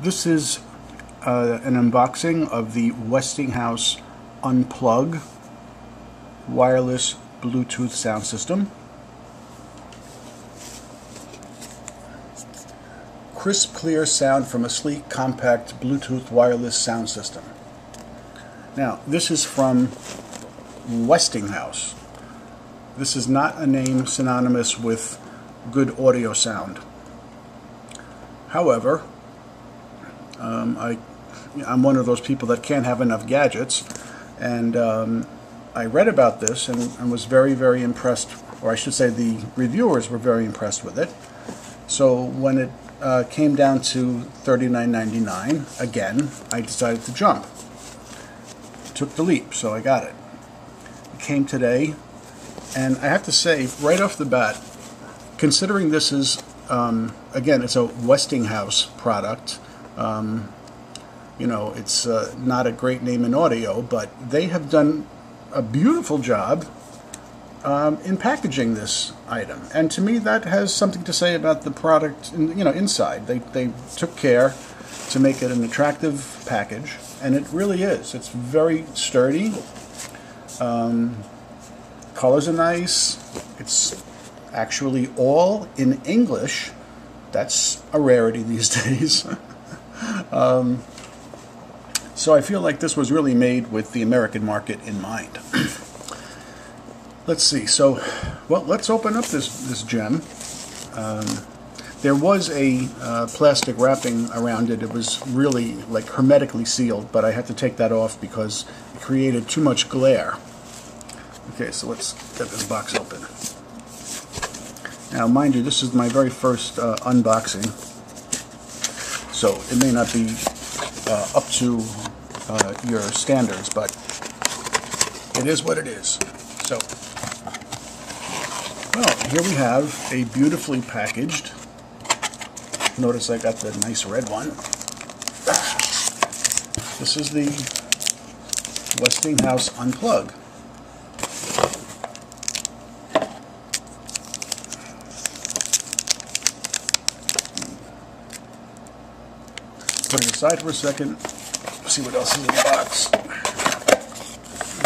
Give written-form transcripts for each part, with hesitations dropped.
This is an unboxing of the Westinghouse UNPLUG wireless Bluetooth sound system. Crisp, clear sound from a sleek, compact Bluetooth wireless sound system. Now, this is from Westinghouse. This is not a name synonymous with good audio sound. However, I'm one of those people that can't have enough gadgets, and I read about this and was very, very impressed, or I should say the reviewers were very impressed with it. So when it came down to $39.99, again, I decided to jump. Took the leap, so I got it. It came today, and I have to say, right off the bat, considering this is, again, it's a Westinghouse product, you know, it's not a great name in audio, but they have done a beautiful job in packaging this item, and to me that has something to say about the product. You know, inside they took care to make it an attractive package, and it really is. It's very sturdy. Colors are nice. It's actually all in English. That's a rarity these days. So I feel like this was really made with the American market in mind. Let's see. So, well, let's open up this gem. There was a plastic wrapping around it. It was really like hermetically sealed, but I had to take that off because it created too much glare. Okay, so let's get this box open. Now, mind you, this is my very first unboxing, so it may not be up to your standards, but it is what it is. So, well, here we have a beautifully packaged. Notice I got the nice red one. This is the Westinghouse UNPLUG. Put it aside for a second. See what else is in the box.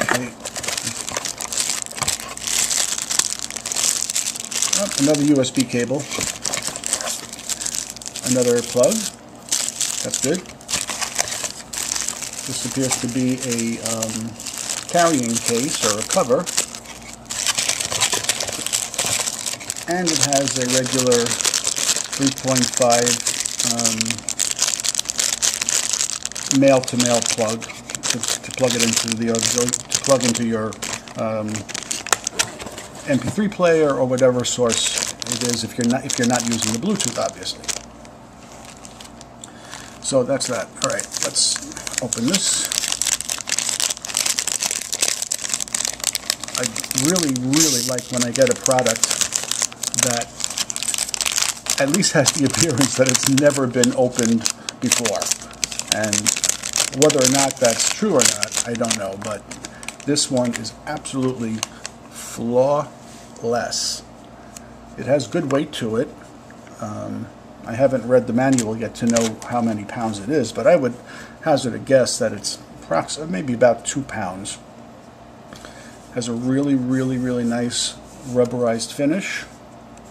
Okay. Oh, another USB cable. Another plug. That's good. This appears to be a carrying case or a cover. And it has a regular 3.5 male-to-male plug to plug it into the to plug into your MP3 player or whatever source it is if you're not using the Bluetooth, obviously. So that's that. All right, let's open this. I really, really like when I get a product that at least has the appearance that it's never been opened before. And whether or not that's true or not, I don't know, but this one is absolutely flawless. It has good weight to it. I haven't read the manual yet to know how many pounds it is, but I would hazard a guess that it's approximately maybe about 2 pounds. Has a really, really, really nice rubberized finish,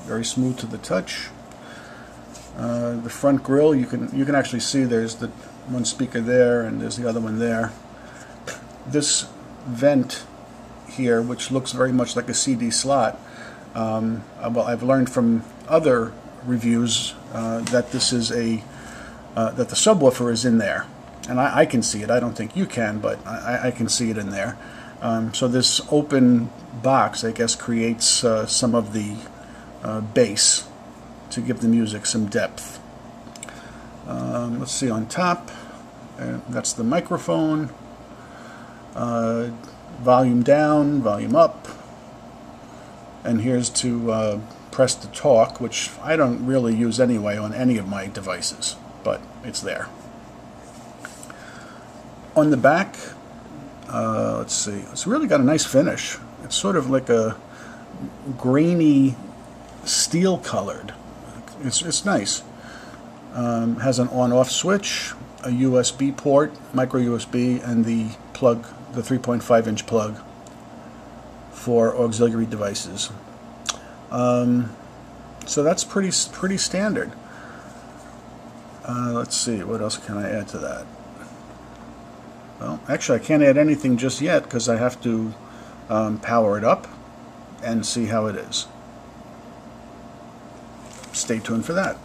very smooth to the touch. The front grille, you can actually see there's the one speaker there and there's the other one there. This vent here, which looks very much like a CD slot, well, I've learned from other reviews that this is that the subwoofer is in there, and I can see it. I don't think you can, but I can see it in there. So this open box, I guess, creates some of the bass to give the music some depth. Let's see, on top, that's the microphone, volume down, volume up, and here's to press to talk, which I don't really use anyway on any of my devices, but it's there. On the back, let's see, it's really got a nice finish. It's sort of like a grainy steel colored. It's nice. Has an on-off switch, a USB port, micro USB, and the plug, the 3.5-inch plug for auxiliary devices. So that's pretty standard. Let's see, what else can I add to that? Well, actually I can't add anything just yet because I have to power it up and see how it is. Stay tuned for that.